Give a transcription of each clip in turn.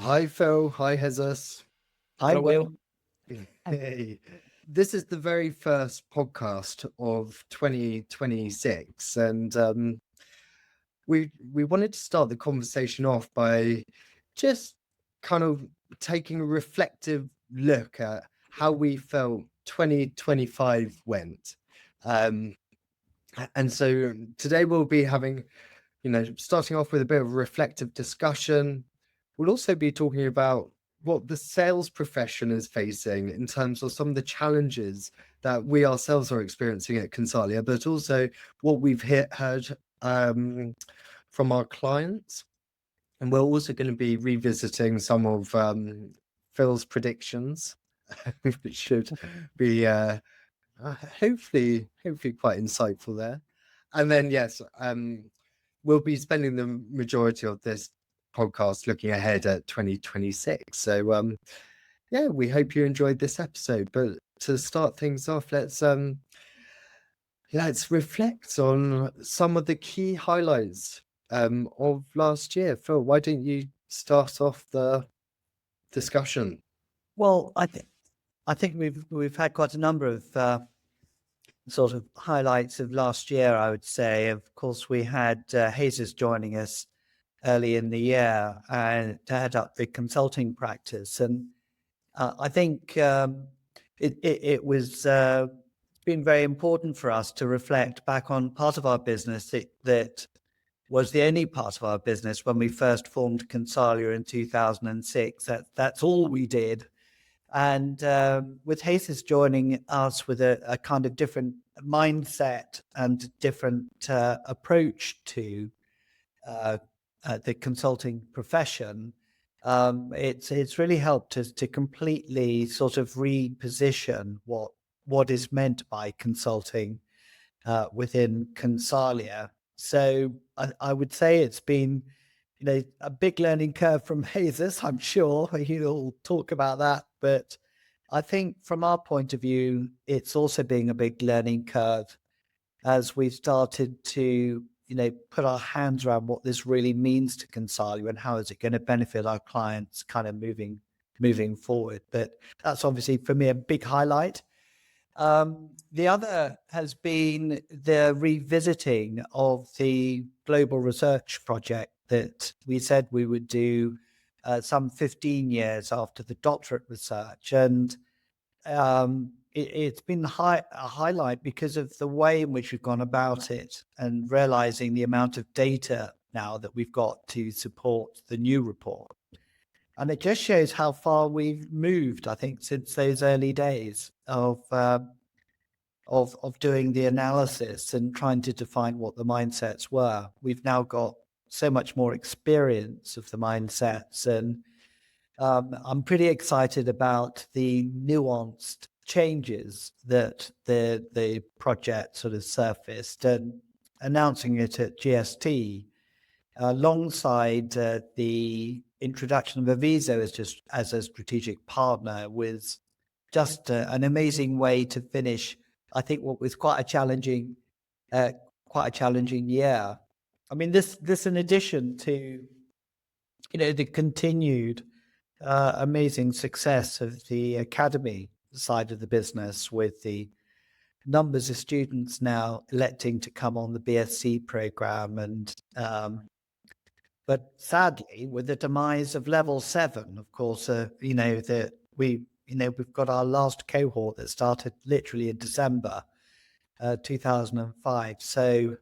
Hi, Phil. Hi, Jesus. I will. Hey. This is the very first podcast of 2026, and we wanted to start the conversation off by just kind of taking a reflective look at how we felt 2025 went. Um, and so today we'll be having, starting off with a bit of a reflective discussion. We'll also be talking about what the sales profession is facing in terms of some of the challenges that we ourselves are experiencing at Consalia, but also what we've heard from our clients. And we're also going to be revisiting some of Phil's predictions, which should be hopefully quite insightful there. And then, yes, we'll be spending the majority of this podcast looking ahead at 2026. So yeah, we hope you enjoyed this episode. But to start things off, let's reflect on some of the key highlights of last year. Phil, why don't you start off the discussion? Well, I think we've had quite a number of sort of highlights of last year. I would say, of course, we had Jesus joining us early in the year and to head up the consulting practice, and I think it was been very important for us to reflect back on part of our business that was the only part of our business when we first formed Consalia in 2006. That's all we did. And with Jesus joining us with a kind of different mindset and different approach to the consulting profession, it's really helped us to completely sort of reposition what is meant by consulting within Consalia. So I would say it's been, a big learning curve from Jesus. I'm sure he'll talk about that. But I think from our point of view, it's also been a big learning curve as we've started to, put our hands around what this really means to Consalia and how is it going to benefit our clients kind of moving forward. But that's obviously for me a big highlight. The other has been the revisiting of the global research project that we said we would do some 15 years after the doctorate research. And it's been a highlight because of the way in which we've gone about it and realizing the amount of data now that we've got to support the new report. And it just shows how far we've moved, I think, since those early days of doing the analysis and trying to define what the mindsets were. We've now got so much more experience of the mindsets, and I'm pretty excited about the nuanced changes that the project sort of surfaced, and announcing it at GST alongside the introduction of Aviso as a strategic partner was just an amazing way to finish, I think, what was quite a challenging year. I mean, this in addition to, the continued amazing success of the academy side of the business, with the numbers of students now electing to come on the BSc program, and but sadly, with the demise of level 7, of course, that we've got our last cohort that started literally in December 2005. So,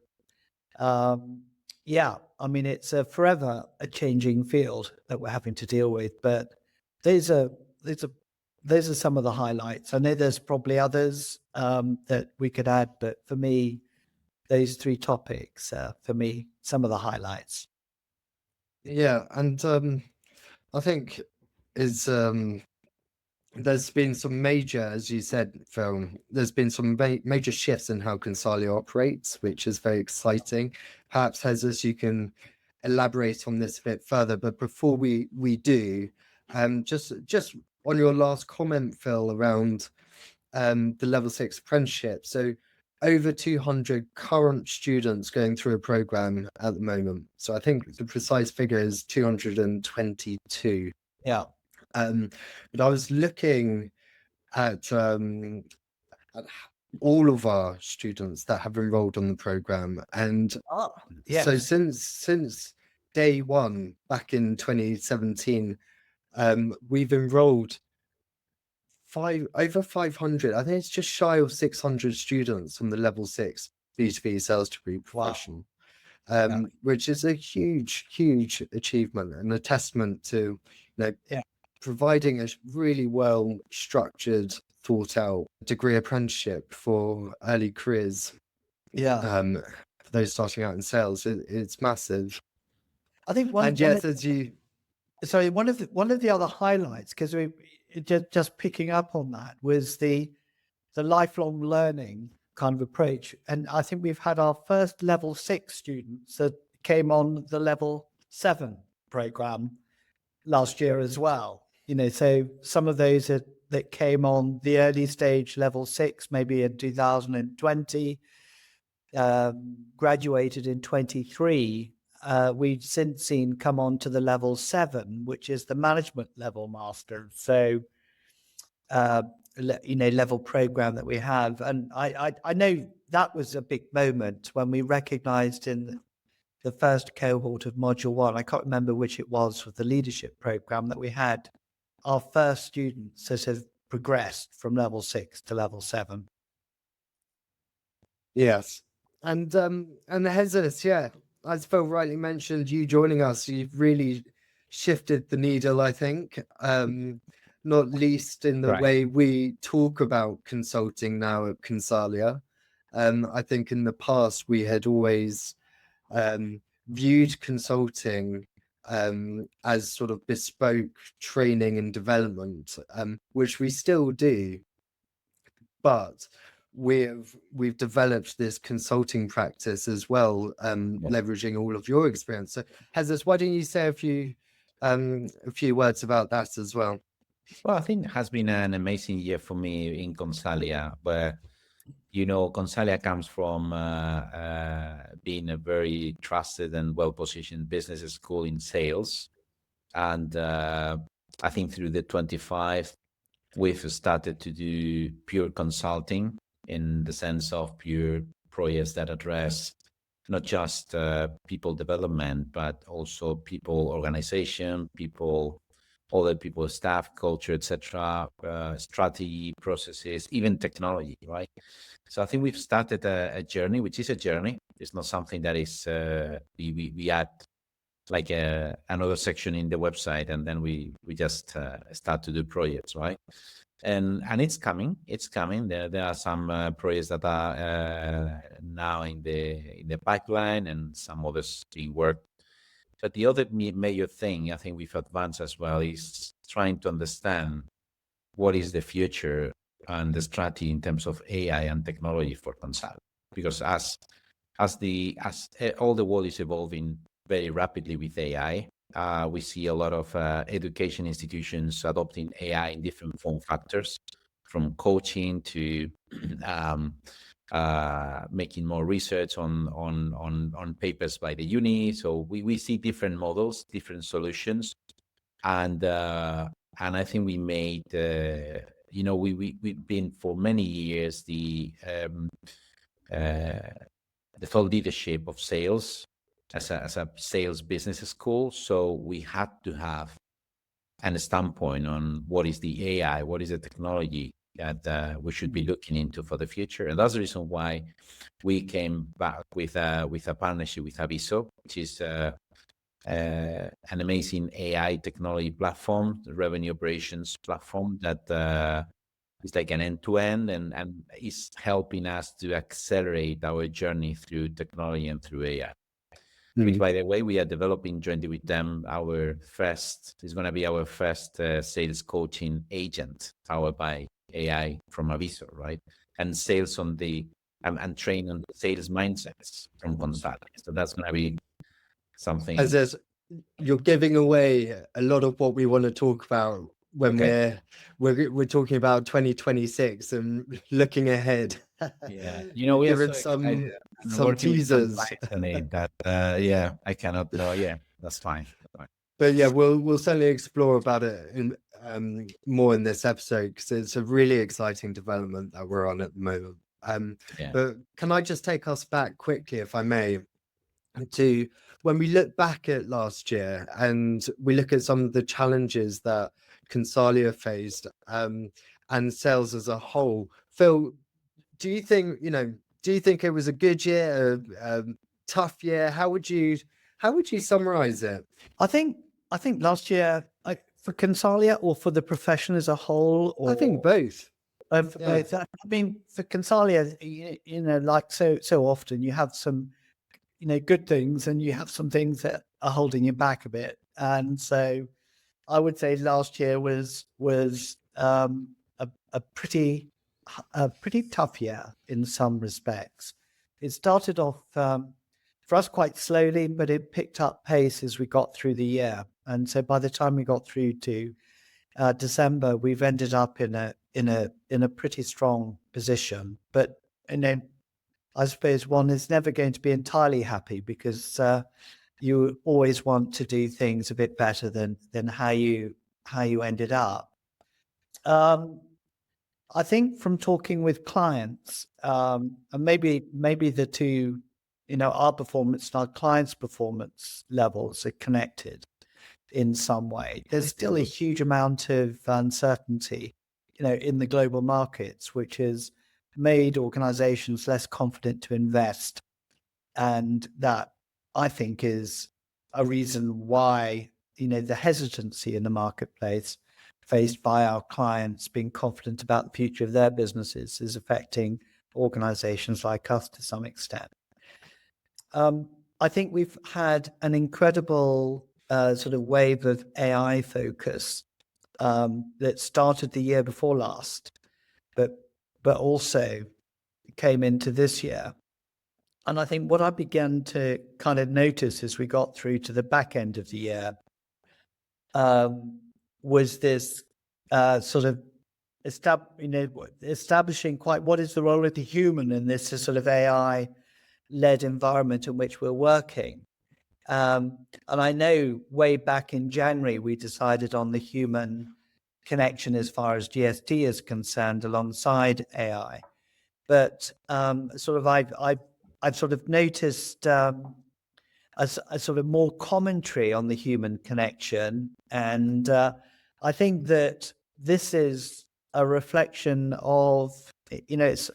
yeah, I mean, it's forever a changing field that we're having to deal with. But those are some of the highlights. I know there's probably others that we could add, but for me, those three topics, for me, some of the highlights. Yeah, and I think is there's been some major, as you said, Phil, there's been some major shifts in how Consalia operates, which is very exciting. Perhaps, Jesus, you can elaborate on this a bit further. But before we do, just on your last comment, Phil, around the level 6 apprenticeship. So over 200 current students going through a program at the moment. So I think the precise figure is 222. Yeah. But I was looking at all of our students that have enrolled on the program, and Oh, so yes. since day one back in 2017, we've enrolled over 500. I think it's just shy of 600 students from the level 6 B2B sales degree Wow. profession, Yeah. which is a huge achievement and a testament to, Yeah. providing a really well structured, thought out degree apprenticeship for early careers. Yeah. For those starting out in sales, it's massive. I think And yes, as you one of the other highlights, because we just picking up on that, was the lifelong learning kind of approach. And I think we've had our first level 6 students that came on the level 7 program last year as well. So some of those that came on the early stage level 6, maybe in 2020, graduated in 23. We've since seen come on to the level 7, which is the management level master. So, level program that we have. And I know that was a big moment when we recognized in the first cohort of module 1, I can't remember which it was, with the leadership program, that we had our first students that have progressed from level 6 to level 7. Yes. And Jesus, yeah, as Phil rightly mentioned, you joining us, you've really shifted the needle, I think, not least in the Right. way we talk about consulting now at Consalia. I think in the past we had always viewed consulting as sort of bespoke training and development, which we still do, but we've developed this consulting practice as well, leveraging all of your experience. So, Jesus, why don't you say a few words about that as well? Well, I think it has been an amazing year for me in Consalia, where, Consalia comes from being a very trusted and well-positioned business school in sales. And I think through the 25, we've started to do pure consulting in the sense of pure projects that address not just people development, but also people organization, other people, staff, culture, etc., strategy, processes, even technology, right? So I think we've started a journey, which is a journey. It's not something that is we add like another section in the website and then we just start to do projects, right? And it's coming. There are some projects that are now in the pipeline and some others being worked. But the other major thing I think we've advanced as well is trying to understand what is the future and the strategy in terms of AI and technology for Consalia. Because as all the world is evolving very rapidly with AI, we see a lot of education institutions adopting AI in different form factors, from coaching to making more research on papers by the uni. So we see different models, different solutions, and I think we made we've been for many years the thought leadership of sales as a sales business school. So we had to have a standpoint on what is the AI, what is the technology that we should be looking into for the future. And that's the reason why we came back with a partnership with Aviso, which is an amazing AI technology platform, the revenue operations platform that is like an end-to-end and is helping us to accelerate our journey through technology and through AI. Which, by the way, we are developing jointly with them. It's going to be our first sales coaching agent powered by AI from Aviso, right? And sales on and train on sales mindsets from Consalia. So that's going to be something. As you're giving away a lot of what we want to talk about when we're talking about 2026 and looking ahead. Yeah, we given are so some teasers. that I cannot know. Yeah, that's fine. But yeah, we'll certainly explore about it in more in this episode, because it's a really exciting development that we're on at the moment. Yeah. But can I just take us back quickly, if I may, to when we look back at last year and we look at some of the challenges that Consalia faced, and sales as a whole. Phil, do you think it was a good year, a tough year? How would you summarize it? I think last year, for Consalia or for the profession as a whole, or I think both. for Yeah. both. I mean, for Consalia, you know, like so often, you have some, you know, good things, and you have some things that are holding you back a bit. And so, I would say last year was a pretty tough year in some respects. It started off for us quite slowly, but it picked up pace as we got through the year. And so by the time we got through to December, we've ended up in a pretty strong position. But I suppose one is never going to be entirely happy, because you always want to do things a bit better than how you ended up. I think from talking with clients, and maybe the two, you know, our performance and our clients' performance levels are connected in some way. There's still a huge amount of uncertainty, you know, in the global markets, which has made organizations less confident to invest. And that, I think, is a reason why, you know, the hesitancy in the marketplace faced by our clients being confident about the future of their businesses is affecting organizations like us to some extent. I think we've had an incredible sort of wave of AI focus that started the year before last, but also came into this year. And I think what I began to kind of notice as we got through to the back end of the year was this sort of establishing quite what is the role of the human in this sort of AI-led environment in which we're working. And I know way back in January, we decided on the human connection as far as GST is concerned alongside AI. But sort of I've sort of noticed a sort of more commentary on the human connection. And I think that this is a reflection of, you know, it's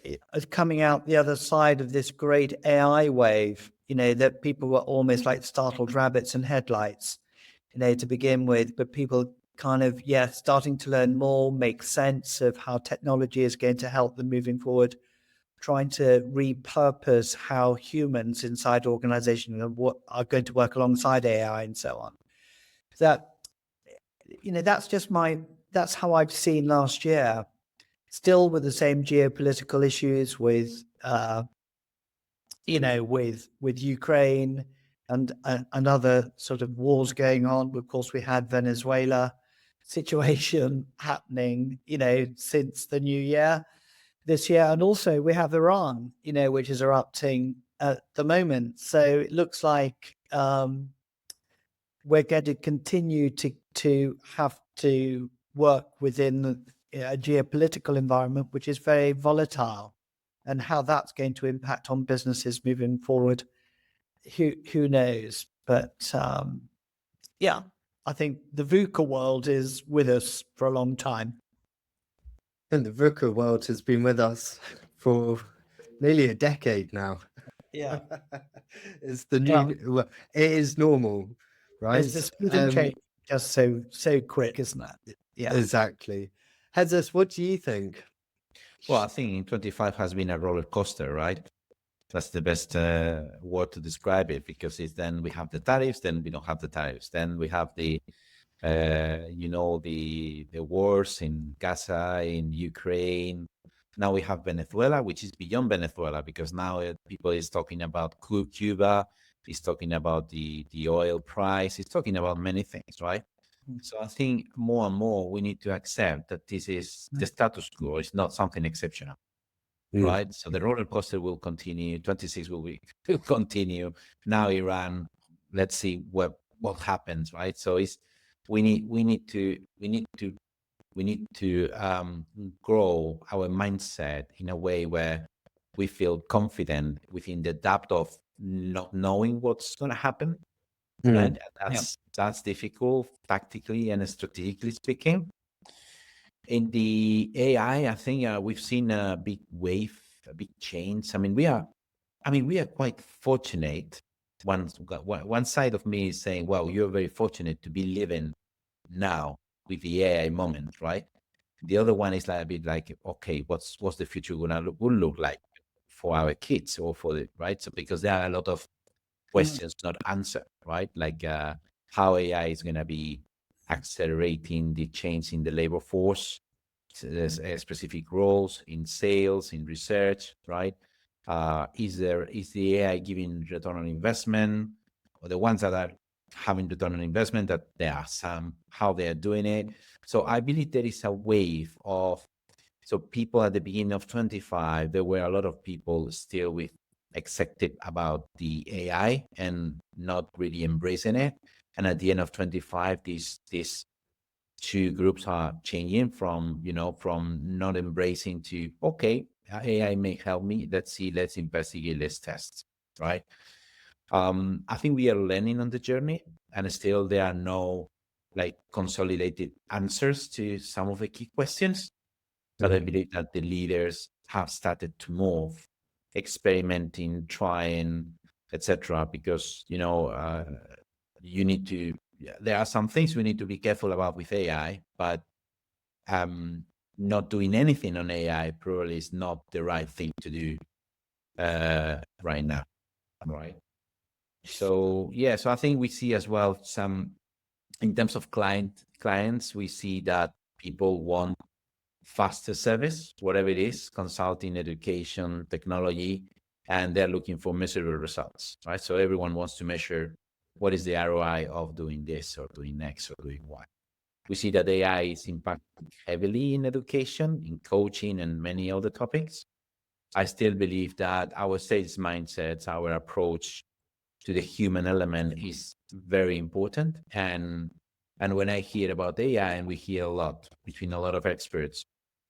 coming out the other side of this great AI wave, you know, that people were almost like startled rabbits in headlights, you know, to begin with, but people kind of, starting to learn more, make sense of how technology is going to help them moving forward, trying to repurpose how humans inside organizations are going to work alongside AI and so on. That, you know, that's how I've seen last year, still with the same geopolitical issues with, you know, with Ukraine and other sort of wars going on. Of course, we had Venezuela situation happening, you know, since the new year this year. And also we have Iran, you know, which is erupting at the moment. So it looks like we're going to continue to have to work within a geopolitical environment, which is very volatile, and how that's going to impact on businesses moving forward, who knows? But I think the VUCA world is with us for a long time. And the VUCA world has been with us for nearly a decade now. Yeah. It's the new, well, it is normal, right? It's just change just so quick, isn't it? Yeah. Exactly. Hezes, what do you think? Well, I think 25 has been a roller coaster, right? That's the best word to describe it, because it's then we have the tariffs, then we don't have the tariffs, then we have the wars in Gaza, in Ukraine. Now we have Venezuela, which is beyond Venezuela, because now people is talking about Cuba, is talking about the oil price, is talking about many things, right? So I think more and more we need to accept that this is the status quo. It's not something exceptional, right? So the roller coaster will continue. 26 will continue. Now Iran, let's see what happens, right? So we need to grow our mindset in a way where we feel confident within the depth of not knowing what's going to happen, right? That's difficult tactically and strategically speaking. In the AI, I think we've seen a big wave, a big change. I mean, we are quite fortunate. One side of me is saying, well, you're very fortunate to be living now with the AI moment, right? The other one is like a bit like, okay, what's the future will look like for our kids or for the, right? So because there are a lot of questions not answered, right? Like how AI is going to be accelerating the change in the labor force. So there's specific roles in sales, in research, right? Is the AI giving return on investment, or the ones that are having return on investment, that there are some, how they are doing it? So I believe there is a wave of, so people at the beginning of 25, there were a lot of people still with excited about the AI and not really embracing it. And at the end of 25, these two groups are changing from, from not embracing to, okay, AI may help me. Let's see, let's investigate, let's test, right? I think we are learning on the journey, and still there are no like consolidated answers to some of the key questions. But I believe that the leaders have started to move, experimenting, trying, etc. Because you need to. There are some things we need to be careful about with AI, but not doing anything on AI probably is not the right thing to do right now, right? So yeah, so I think we see as well some, in terms of clients, we see that people want faster service, whatever it is, consulting, education, technology, and they're looking for measurable results, right? So everyone wants to measure what is the ROI of doing this or doing X or doing Y. We see that AI is impacting heavily in education, in coaching, and many other topics. I still believe that our sales mindsets, our approach to the human element is very important. And when I hear about AI, and we hear a lot between a lot of experts,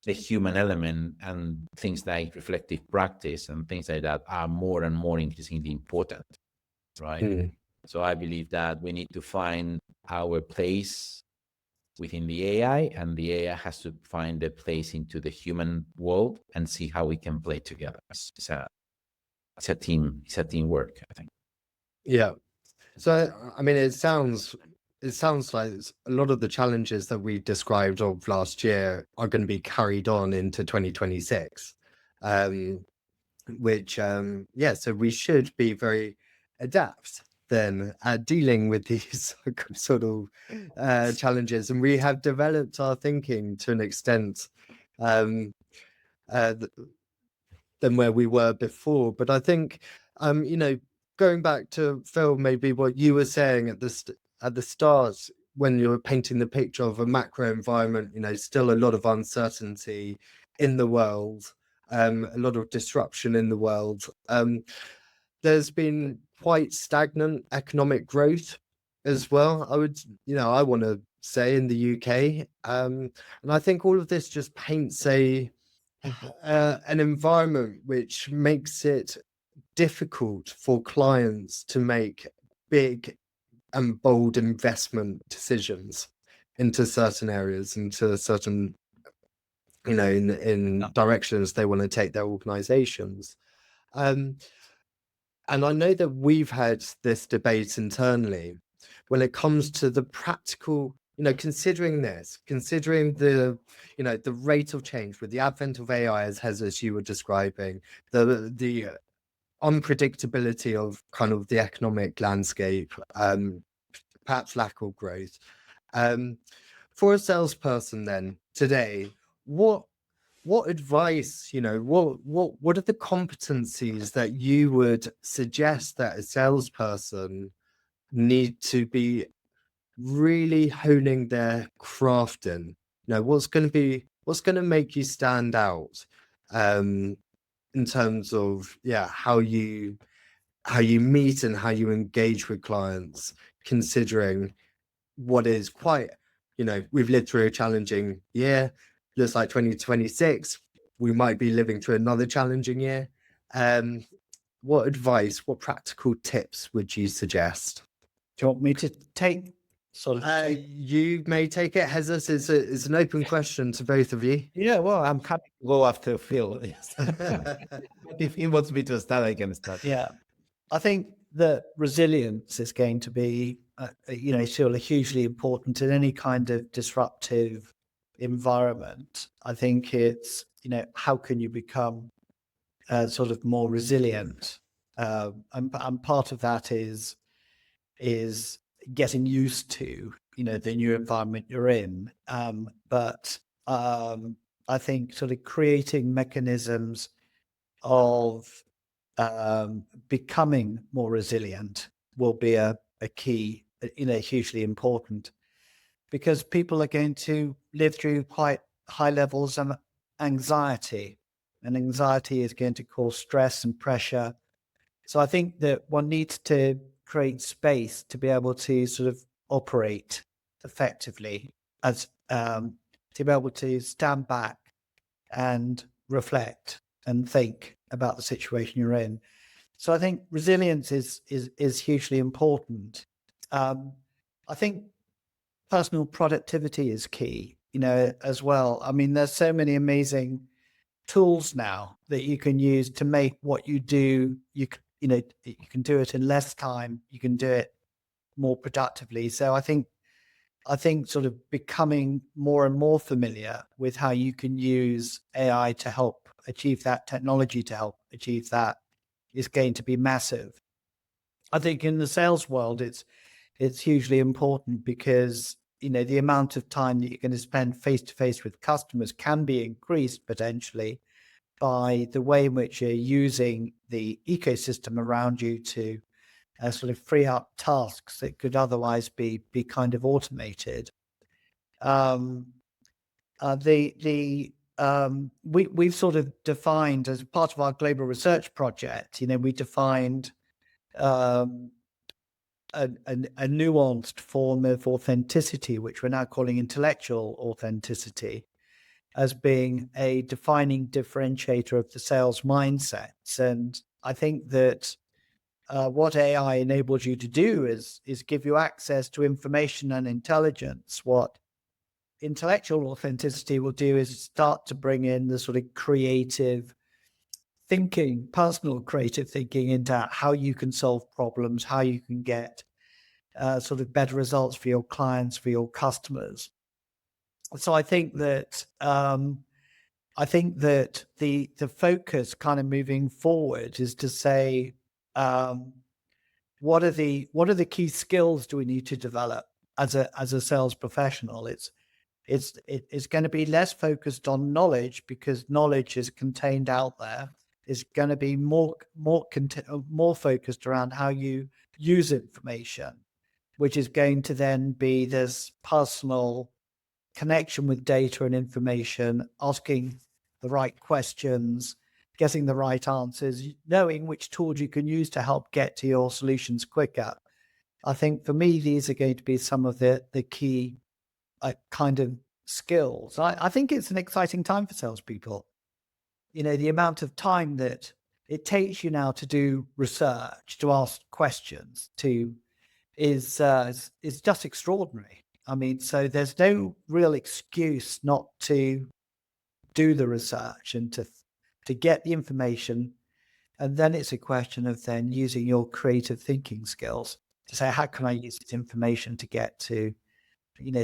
the human element and things like reflective practice and things like that are more and more increasingly important, right? So I believe that we need to find our place within the AI, and the AI has to find a place into the human world and see how we can play together. It's a teamwork, I think. Yeah. So, I mean, it sounds like a lot of the challenges that we described of last year are going to be carried on into 2026, which, so we should be very adept then at dealing with these sort of challenges. And we have developed our thinking to an extent than where we were before. But I think, going back to Phil, maybe what you were saying at the start when you were painting the picture of a macro environment, still a lot of uncertainty in the world, a lot of disruption in the world. There's been quite stagnant economic growth as well. I want to say in the UK, and I think all of this just paints an environment which makes it difficult for clients to make big and bold investment decisions into certain areas, into certain, in directions they want to take their organizations. And I know that we've had this debate internally when it comes to the practical, considering the, the rate of change with the advent of AI, as you were describing, the unpredictability of kind of the economic landscape, perhaps lack of growth. For a salesperson then today, what advice, what are the competencies that you would suggest that a salesperson need to be really honing their craft in? What's going to make you stand out in terms of how you meet and how you engage with clients, considering what is quite, we've lived through a challenging year. Just like 2026, we might be living through another challenging year. What advice, what practical tips would you suggest? Do you want me to take You may take it. Jesus, it's an open question to both of you. Yeah, well, I'm happy to go after Phil. If he wants me to start, I can start. Yeah, I think that resilience is going to be, still hugely important in any kind of disruptive environment. I think it's, how can you become sort of more resilient? And part of that is getting used to, the new environment you're in. But I think sort of creating mechanisms of becoming more resilient will be a key, hugely important, because people are going to live through quite high levels of anxiety, and anxiety is going to cause stress and pressure. So I think that one needs to create space to be able to sort of operate effectively, as to be able to stand back and reflect and think about the situation you're in. So I think resilience is hugely important. I think personal productivity is key, as well. I mean, there's so many amazing tools now that you can use to make what you do. You can do it in less time. You can do it more productively. So I think sort of becoming more and more familiar with how you can use AI to help achieve that, technology to help achieve that, is going to be massive. I think in the sales world, it's hugely important because, the amount of time that you're going to spend face to face with customers can be increased potentially by the way in which you're using the ecosystem around you to sort of free up tasks that could otherwise be kind of automated. We've sort of defined, as part of our global research project, we defined a nuanced form of authenticity, which we're now calling intellectual authenticity, as being a defining differentiator of the sales mindsets. And I think that what AI enables you to do is give you access to information and intelligence. What intellectual authenticity will do is start to bring in the sort of creative thinking, personal creative thinking, into how you can solve problems, how you can get sort of better results for your clients, for your customers. So I think that the focus kind of moving forward is to say, what are the key skills do we need to develop as a sales professional? It's going to be less focused on knowledge, because knowledge is contained out there. It's going to be more focused around how you use information, which is going to then be this personal connection with data and information, asking the right questions, getting the right answers, knowing which tools you can use to help get to your solutions quicker. I think for me, these are going to be some of the key kind of skills. I think it's an exciting time for salespeople. The amount of time that it takes you now to do research, to ask questions, is just extraordinary. I mean, so there's no real excuse not to do the research and to get the information. And then it's a question of then using your creative thinking skills to say, how can I use this information to get to,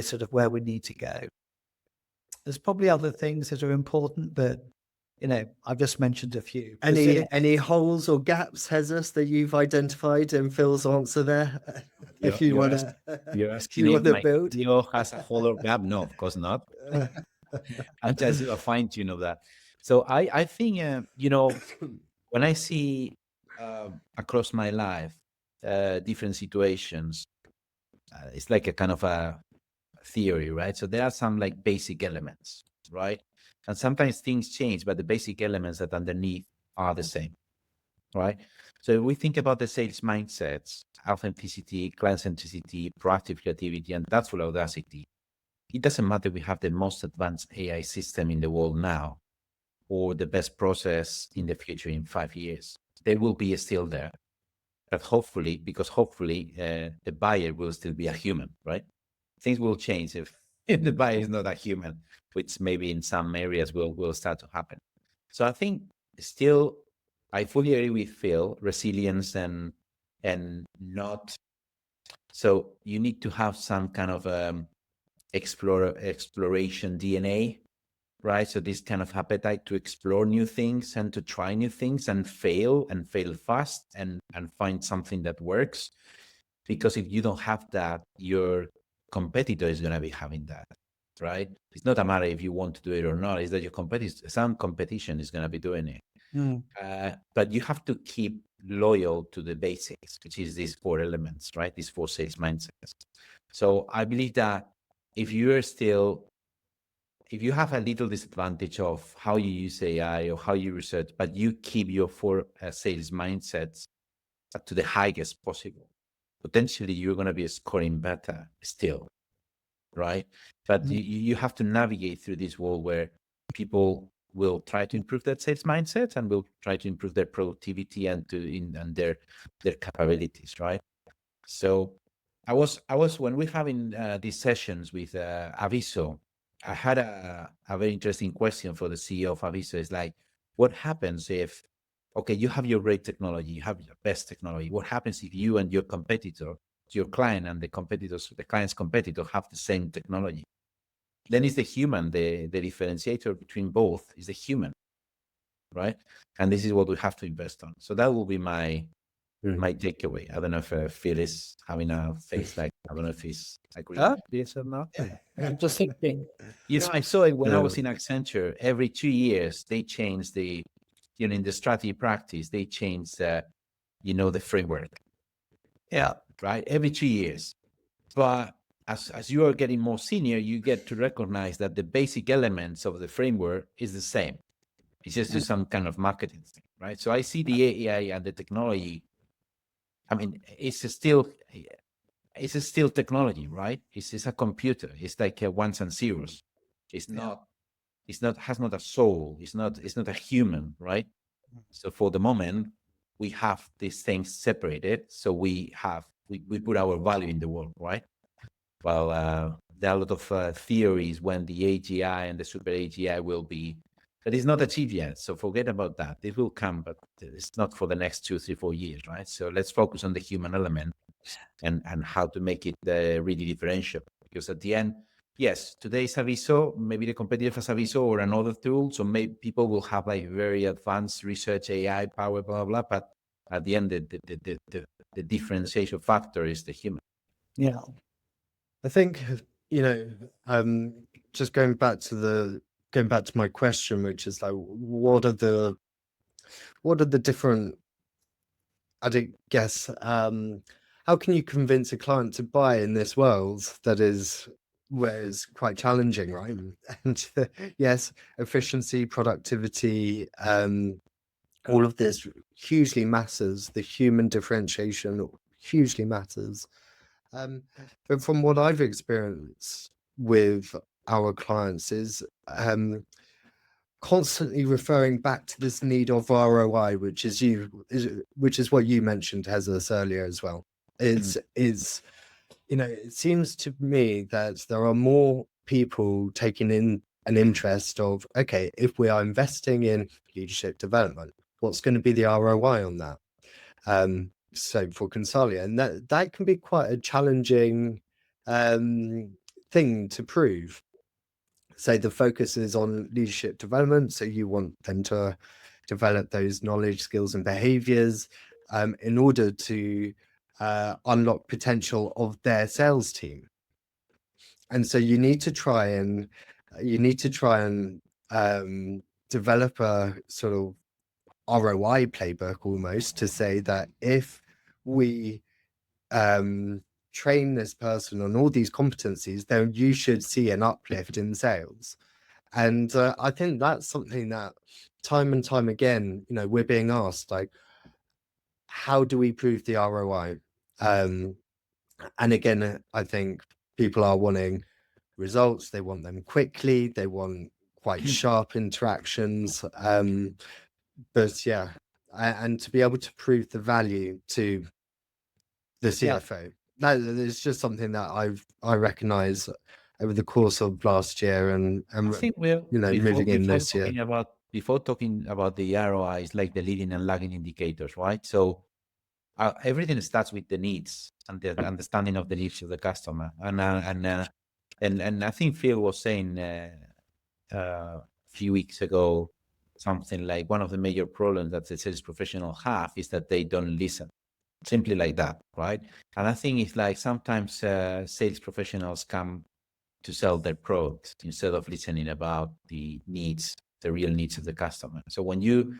sort of where we need to go? There's probably other things that are important, but I've just mentioned a few. Any holes or gaps, Jesus, that you've identified in Phil's answer there? If you want to, you're asking if my build. video has a hole or gap? No, of course not. I'm just a fine tune of that. So I think when I see across my life different situations, it's like a kind of a theory, right? So there are some like basic elements, right? And sometimes things change, but the basic elements that underneath are the same. right? So if we think about the sales mindsets, authenticity, client centricity, proactive creativity, and that's full audacity. It doesn't matter if we have the most advanced AI system in the world now or the best process in the future in 5 years. They will be still there. But hopefully, the buyer will still be a human, right? Things will change if the buyer is not a human, which maybe in some areas will start to happen. So I think still, I fully agree with Phil, resilience and not. So you need to have some kind of exploration DNA, right? So this kind of appetite to explore new things and to try new things and fail fast and find something that works. Because if you don't have that, your competitor is going to be having that, right? It's not a matter if you want to do it or not. It's that your some competition is going to be doing it. But you have to keep loyal to the basics, which is these 4 elements, right? These 4 sales mindsets. So I believe that if you have a little disadvantage of how you use AI or how you research, but you keep your 4 sales mindsets to the highest possible, potentially you're going to be scoring better still, right? But you have to navigate through this world where people will try to improve that sales mindset and will try to improve their productivity and their capabilities, right? So I was when we're having these sessions with Aviso, I had a very interesting question for the CEO of Aviso. It's like, what happens if, okay, you have your great technology, you have your best technology. What happens if you and your competitor, your client and the client's competitor have the same technology? Then it's the human, the differentiator between both is the human, right? And this is what we have to invest on. So that will be my takeaway. I don't know if Phil is having a face like, I don't know if he's agreeing with this or not. I'm just thinking. I saw it when I was in Accenture. Every 2 years, they change in the strategy practice, they change the framework. Yeah. Right? Every 2 years. But as you are getting more senior, you get to recognize that the basic elements of the framework is the same. It's just some kind of marketing thing, right? So I see the AI and the technology. I mean, it's still technology, right? It's a computer. It's like ones and zeros. It's not has not a soul. It's not a human, right? So for the moment, we have these things separated. So we put our value in the world, right? Well, there are a lot of theories when the AGI and the super AGI will be, but it's not achieved yet. So forget about that. It will come, but it's not for the next 2, 3, 4 years, right? So let's focus on the human element and how to make it really differential. Because at the end, yes, today's Aviso, maybe the competitor has Aviso or another tool. So maybe people will have like very advanced research, AI power, blah, blah, blah. But at the end, the differentiation factor is the human. Yeah. I think, just going back to my question, which is like, what are the different, I guess, how can you convince a client to buy in this world that is where it's quite challenging, right? And yes, efficiency, productivity, all of this hugely matters. The human differentiation hugely matters. But from what I've experienced with our clients is constantly referring back to this need of ROI, which is what you mentioned, Jesus, earlier as well. It seems to me that there are more people taking in an interest of, okay, if we are investing in leadership development, what's going to be the ROI on that? So for Consalia, and that can be quite a challenging thing to prove. So the focus is on leadership development. So you want them to develop those knowledge, skills, and behaviors in order to unlock potential of their sales team. And so you need to try and develop a sort of ROI playbook almost to say that if we train this person on all these competencies, then you should see an uplift in sales. And I think that's something that time and time again, we're being asked, like, how do we prove the ROI? And again, I think people are wanting results. They want them quickly. They want quite sharp interactions. But yeah, and to be able to prove the value to the CFO, that is just something that I recognize over the course of last year and I think we're moving in this year. Before talking about the ROI, it's like the leading and lagging indicators, right? So everything starts with the needs and the understanding of the needs of the customer. And I think Phil was saying a few weeks ago something like one of the major problems that the sales professionals have is that they don't listen. Simply like that, right? And I think it's like sometimes sales professionals come to sell their product instead of listening about the needs, the real needs of the customer. So when you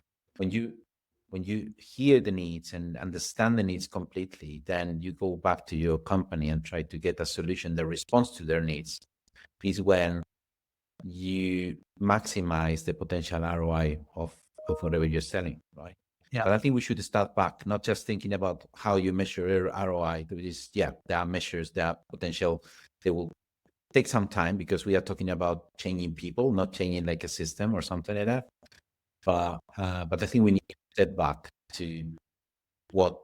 hear the needs and understand the needs completely, then you go back to your company and try to get a solution that responds to their needs. Is when you maximize the potential ROI of whatever you're selling, right? Yeah. But I think we should start back, not just thinking about how you measure ROI. There are measures, there are potential. They will take some time because we are talking about changing people, not changing like a system or something like that. But I think we need to step back to what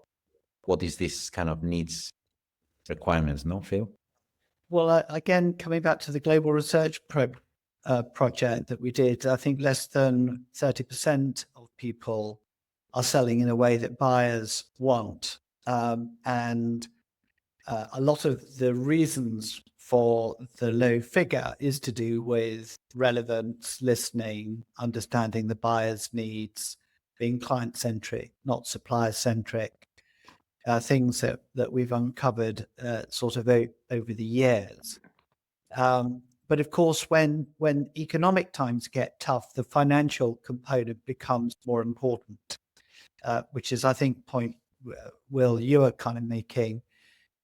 is this kind of needs requirements, no, Phil? Well, again, coming back to the global research project that we did, I think less than 30% of people are selling in a way that buyers want. And a lot of the reasons for the low figure is to do with relevance, listening, understanding the buyer's needs, being client-centric, not supplier-centric. Things that we've uncovered sort of over the years. But of course, when economic times get tough, the financial component becomes more important, which is, I think, point Will you are kind of making,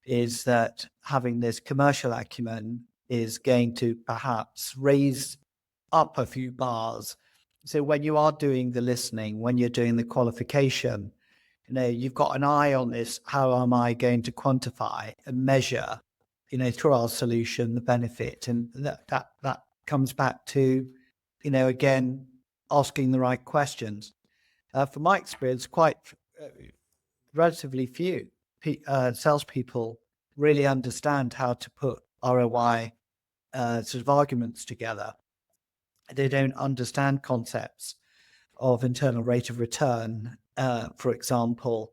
is that having this commercial acumen is going to perhaps raise up a few bars. So when you are doing the listening, when you're doing the qualification, you've got an eye on this. How am I going to quantify and measure, through our solution, the benefit? And that comes back to, again, asking the right questions. From my experience, quite relatively few salespeople really understand how to put ROI sort of arguments together. They don't understand concepts of internal rate of return, for example.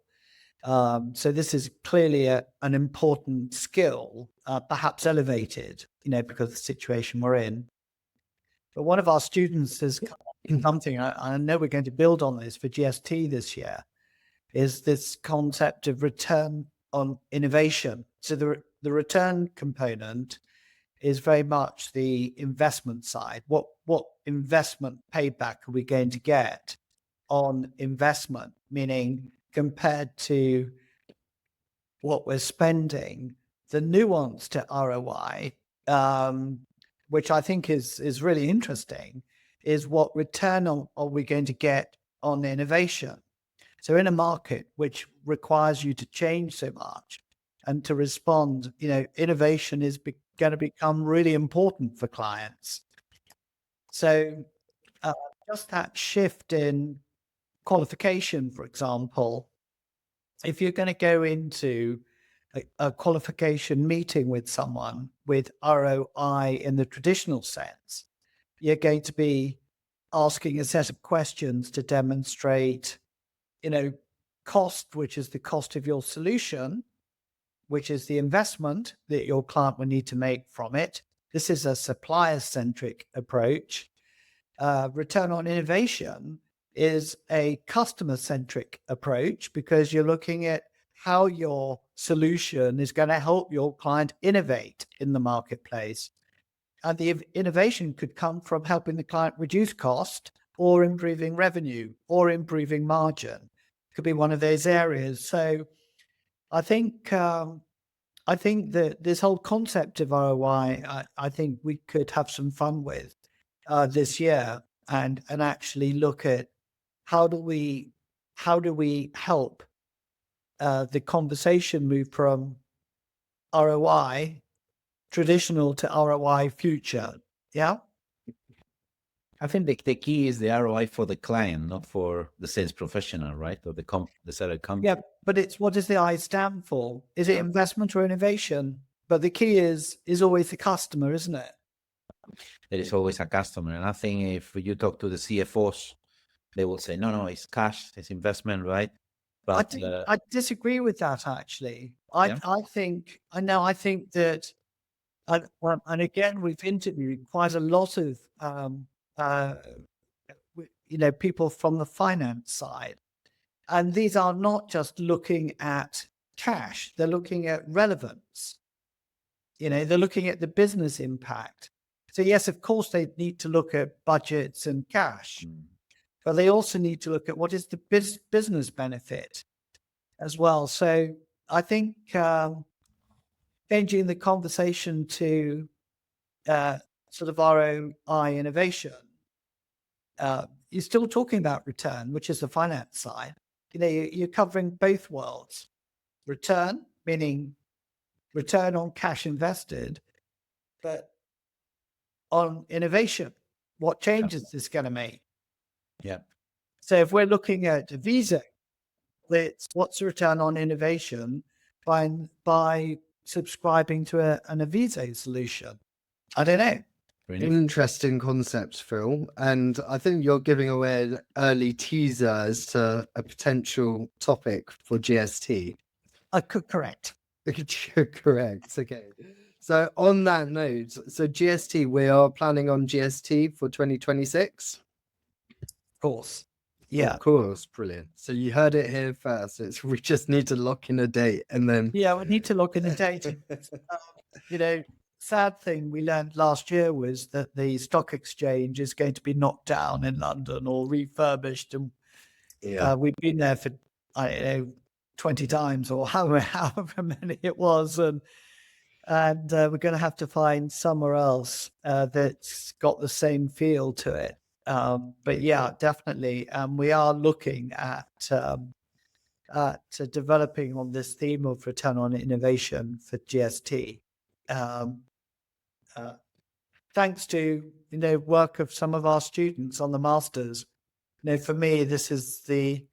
So this is clearly an important skill, perhaps elevated, because of the situation we're in. But one of our students has something, I know we're going to build on this for GST this year, is this concept of return on innovation. So the return component is very much the investment side. What investment payback are we going to get on investment? Meaning, compared to what we're spending, the nuance to ROI, which I think is really interesting, is what return are we going to get on innovation? So in a market which requires you to change so much and to respond, innovation is going to become really important for clients. So just that shift in qualification, for example, if you're going to go into a qualification meeting with someone with ROI in the traditional sense, you're going to be asking a set of questions to demonstrate, cost, which is the cost of your solution, which is the investment that your client will need to make from it. This is a supplier-centric approach. Return on innovation is a customer-centric approach because you're looking at how your solution is going to help your client innovate in the marketplace. And the innovation could come from helping the client reduce cost or improving revenue or improving margin. Could be one of those areas. So I think that this whole concept of ROI, I think we could have some fun with this year and actually look at how do we help the conversation moved from ROI traditional to ROI future. Yeah. I think the key is the ROI for the client, not for the sales professional, right? Or the seller company. Yeah, but it's what does the I stand for? Is it investment or innovation? But the key is always the customer, isn't it? There is always a customer. And I think if you talk to the CFOs, they will say, no, it's cash, it's investment, right? But I disagree with that, actually. I think that, and again, we've interviewed quite a lot of, people from the finance side. And these are not just looking at cash, they're looking at relevance. They're looking at the business impact. So yes, of course, they need to look at budgets and cash, but they also need to look at what is the business benefit as well. So I think changing the conversation to sort of ROI innovation, you're still talking about return, which is the finance side. You're covering both worlds. Return, meaning return on cash invested, but on innovation, what changes this going to make? Yeah. So if we're looking at Aviso, what's the return on innovation by subscribing to an Aviso solution? I don't know. Really? Interesting concept, Phil. And I think you're giving away an early teaser as to a potential topic for GST. Correct. Correct. Okay. So on that note, so GST, we are planning on GST for 2026? Of course. Yeah. Of course. Brilliant. So you heard it here first. We just need to lock in a date and then... Yeah, we need to lock in a date. Sad thing we learned last year was that the stock exchange is going to be knocked down in London or refurbished. And we've been there for, 20 times or however many it was. And we're going to have to find somewhere else that's got the same feel to it. But yeah, definitely. We are looking at developing on this theme of return on innovation for GST. Thanks to work of some of our students on the masters. For me, this is the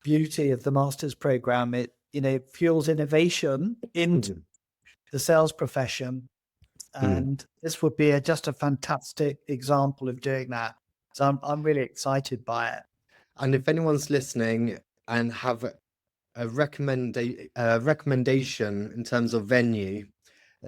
beauty of the master's program. It fuels innovation into the sales profession, and this would be just a fantastic example of doing that. So I'm really excited by it. And if anyone's listening and have a recommendation in terms of venue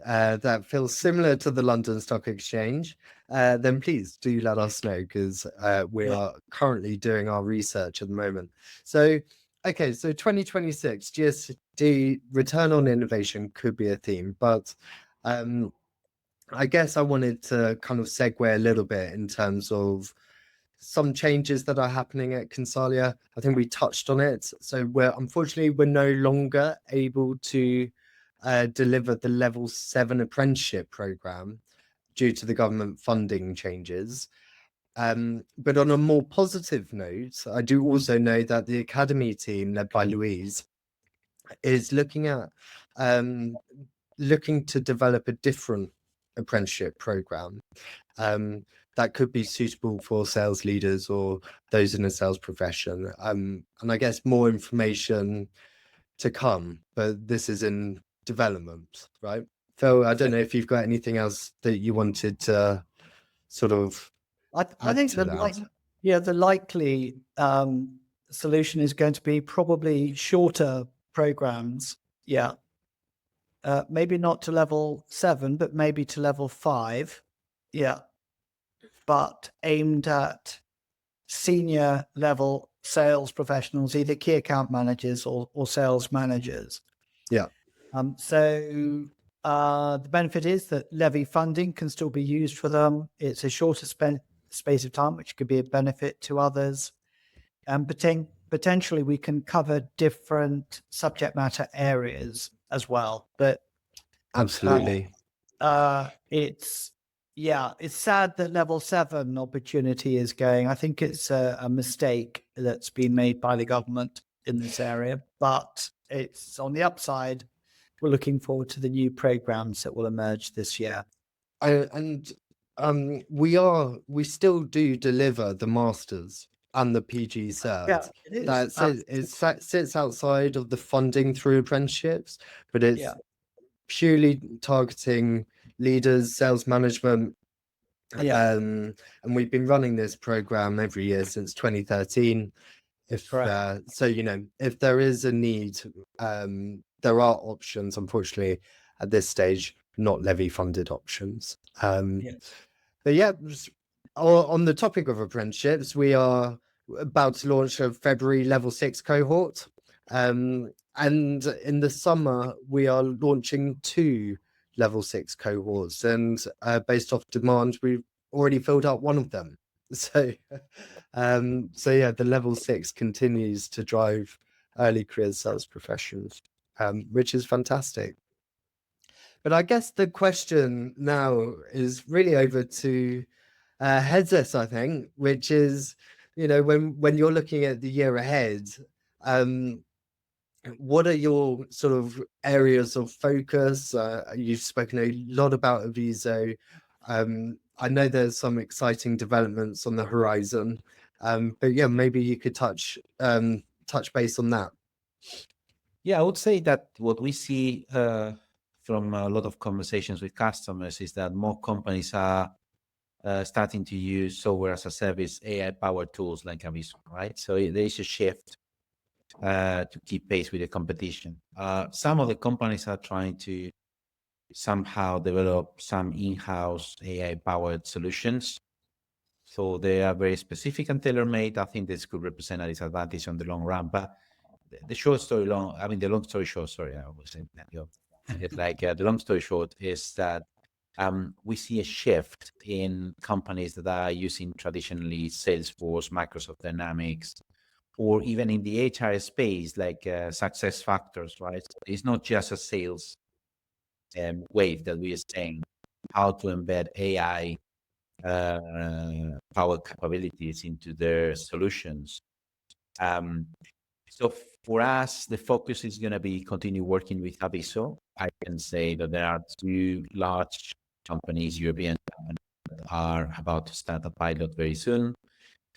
that feels similar to the London Stock Exchange, then please do let us know, because we are currently doing our research at the moment. So, okay, so 2026 GST return on innovation could be a theme, but I guess I wanted to kind of segue a little bit in terms of some changes that are happening at Consalia. I think we touched on it. So unfortunately we're no longer able to deliver the level 7 apprenticeship program due to the government funding changes. But on a more positive note, I do also know that the academy team led by Louise is looking to develop a different apprenticeship program that could be suitable for sales leaders or those in the sales profession. And I guess more information to come, but this is in development, right? Phil, I don't know if you've got anything else that you wanted to sort of... I think the likely solution is going to be probably shorter programs. Yeah. Maybe not to level 7, but maybe to level 5. Yeah. But aimed at senior level sales professionals, either key account managers or sales managers. Yeah. So the benefit is that levy funding can still be used for them. It's a shorter space of time, which could be a benefit to others. And potentially we can cover different subject matter areas as well. But absolutely, it's sad that level 7 opportunity is going. I think it's a mistake that's been made by the government in this area, but it's on the upside. We're looking forward to the new programs that will emerge this year. We still do deliver the masters and the PG cert. Yeah, it is. That sits outside of the funding through apprenticeships, but it's purely targeting leaders, sales management. And we've been running this program every year since 2013. If there is a need, there are options, unfortunately at this stage, not levy funded options. But yeah, on the topic of apprenticeships, we are about to launch a February level 6 cohort. And in the summer, we are launching 2 level 6 cohorts. And based off demand, we've already filled out one of them. So yeah, the level 6 continues to drive early career sales professionals, which is fantastic. But I guess the question now is really over to Hedzis, I think, which is, when you're looking at the year ahead, what are your sort of areas of focus? You've spoken a lot about Aviso. I know there's some exciting developments on the horizon, but yeah, maybe you could touch base on that. Yeah, I would say that what we see from a lot of conversations with customers is that more companies are starting to use software as a service, AI-powered tools like Aviso, right? So there is a shift to keep pace with the competition. Some of the companies are trying to somehow develop some in-house AI-powered solutions. So they are very specific and tailor-made. I think this could represent a disadvantage on the long run. But the long story short, sorry, I was saying that. It's like the long story short is that we see a shift in companies that are using traditionally Salesforce, Microsoft Dynamics, or even in the HR space, like success factors, right? It's not just a sales wave that we are saying how to embed AI power capabilities into their solutions. So for us, the focus is going to be continue working with Aviso. I can say that there are 2 large companies, European, that are about to start a pilot very soon.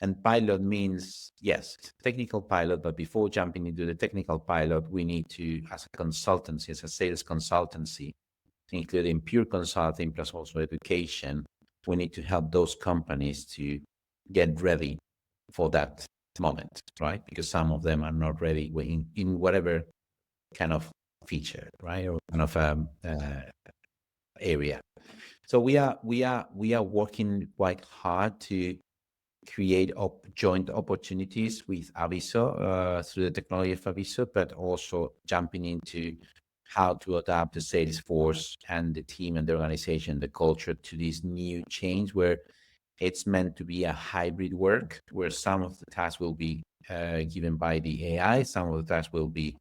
And pilot means, yes, it's a technical pilot, but before jumping into the technical pilot, we need to, as a consultancy, as a sales consultancy, including pure consulting plus also education, we need to help those companies to get ready for that moment, right? Because some of them are not ready in whatever kind of feature, right, or kind of area. So we are working quite hard to create joint opportunities with Aviso through the technology of Aviso, but also jumping into how to adapt the Salesforce and the team and the organization, the culture to this new change where it's meant to be a hybrid work, where some of the tasks will be given by the AI, some of the tasks will be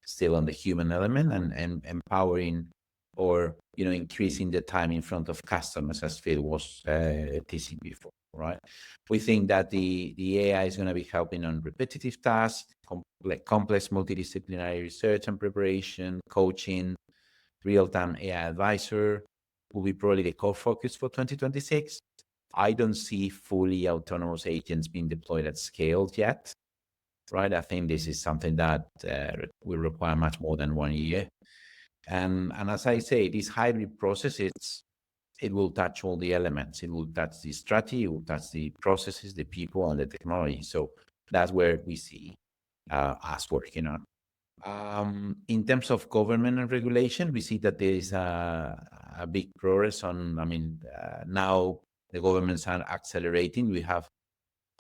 still on the human element, and empowering or increasing the time in front of customers, as Phil was teasing before, right? We think that the AI is going to be helping on repetitive tasks, complex multidisciplinary research and preparation, coaching, real-time AI advisor will be probably the core focus for 2026. I don't see fully autonomous agents being deployed at scale yet, right? I think this is something that will require much more than 1 year. And as I say, this hybrid process, it will touch all the elements. It will touch the strategy, it will touch the processes, the people, and the technology. So that's where we see us working on. In terms of government and regulation, we see that there is a big progress on, now the governments are accelerating. We have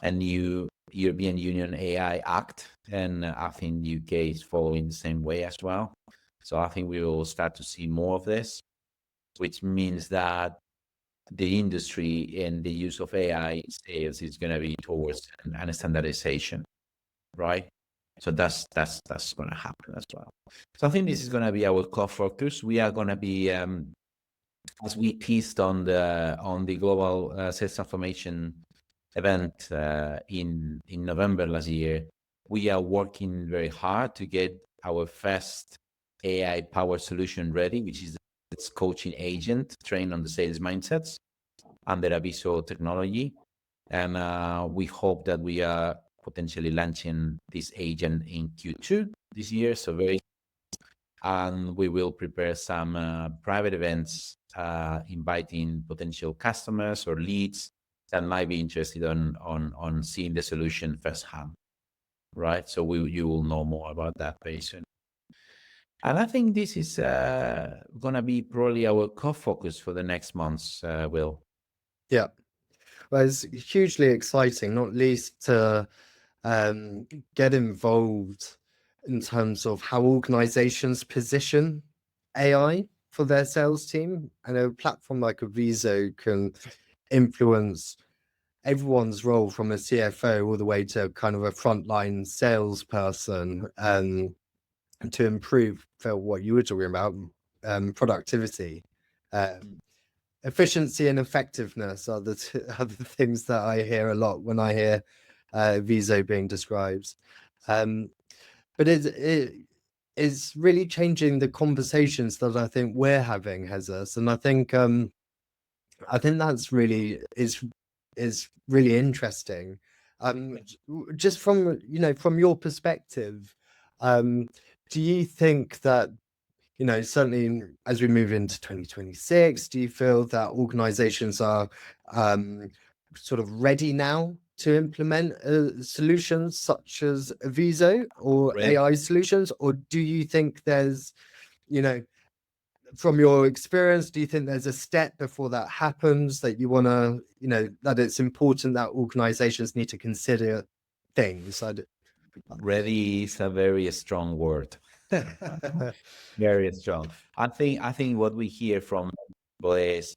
a new European Union AI Act, and I think the UK is following the same way as well. So I think we will start to see more of this, which means that the industry and the use of AI sales is going to be towards an standardization, right? So that's going to happen as well. So I think this is going to be our core focus. We are going to be, as we teased on the global sales transformation event in November last year, we are working very hard to get our first AI-powered solution ready, which is its coaching agent trained on the sales mindsets under Aviso technology. And we hope that we are potentially launching this agent in Q2 this year. So and we will prepare some private events, inviting potential customers or leads that might be interested on seeing the solution firsthand, right? So you will know more about that very soon. And I think this is going to be probably our core focus for the next months, Will. Yeah. Well, it's hugely exciting, not least to get involved in terms of how organizations position AI for their sales team. And a platform like Aviso can influence everyone's role from a CFO all the way to kind of a frontline salesperson, to improve for what you were talking about, productivity. Efficiency and effectiveness are the things that I hear a lot when I hear Aviso being described. But it's really changing the conversations that I think we're having, Jesus. And I think that's really is really interesting. Just from from your perspective, do you think that, certainly as we move into 2026, do you feel that organizations are sort of ready now to implement solutions such as Aviso or AI solutions? Or do you think there's, from your experience, do you think there's a step before that happens that you want to, that it's important that organizations need to consider things? Ready is a very strong word. Very strong. I think what we hear from people is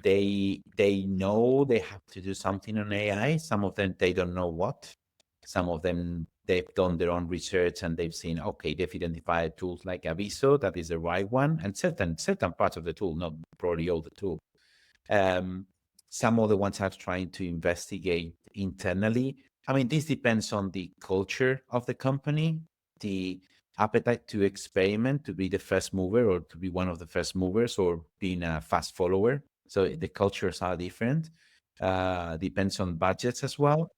they know they have to do something on AI. Some of them, they don't know what. Some of them, they've done their own research and they've seen, okay, they've identified tools like Aviso, that is the right one, and certain parts of the tool, not probably all the tool. Some other ones are trying to investigate internally. I mean, this depends on the culture of the company, the appetite to experiment, to be the first mover or to be one of the first movers or being a fast follower. So the cultures are different. Depends on budgets as well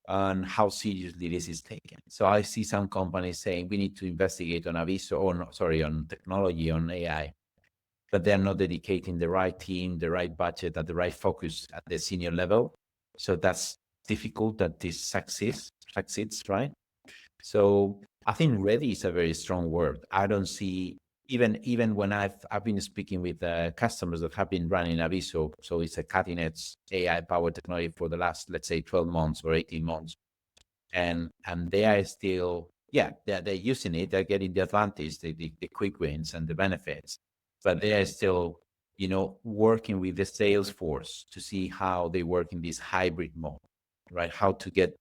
and how seriously this is taken. So I see some companies saying we need to investigate on Aviso on technology, on AI, but they're not dedicating the right team, the right budget, and the right focus at the senior level. So that's difficult that this succeeds, right? So I think ready is a very strong word. I don't see, even when I've been speaking with customers that have been running Aviso, so it's a cutting edge AI powered technology for the last, let's say, 12 months or 18 months. And they are still, they're using it, they're getting the advantage, the quick wins and the benefits, but they are still, working with the sales force to see how they work in this hybrid mode, right? How to get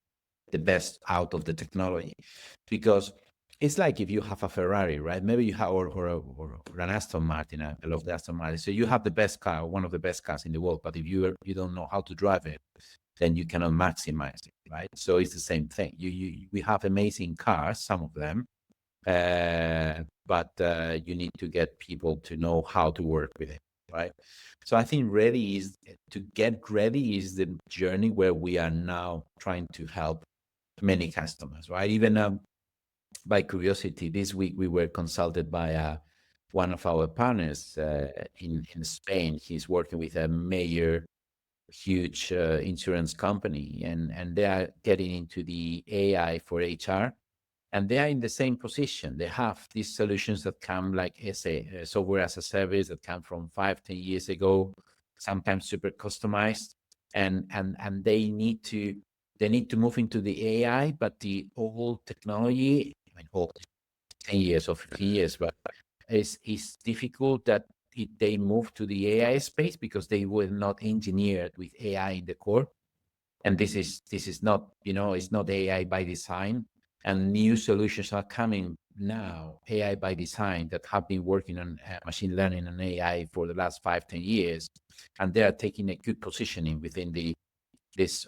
the best out of the technology. Because it's like if you have a Ferrari, right? Maybe you have, or an Aston Martin. I love the Aston Martin. So you have the best car, one of the best cars in the world, but if you don't know how to drive it, then you cannot maximize it, right? So it's the same thing. We have amazing cars, some of them, but you need to get people to know how to work with it, right? So I think to get ready is the journey where we are now trying to help many customers, right? Even by curiosity, this week we were consulted by one of our partners in Spain. He's working with a major, huge insurance company, and they are getting into the AI for HR, and they are in the same position. They have these solutions that come like software as a service that come from 5-10 years ago, sometimes super customized, and they need to move into the AI, but the old technology, old 10 years or 15 years, but it's difficult that they move to the AI space because they were not engineered with AI in the core. And this is not, it's not AI by design. And new solutions are coming now, AI by design, that have been working on machine learning and AI for the last 5-10 years. And they are taking a good positioning within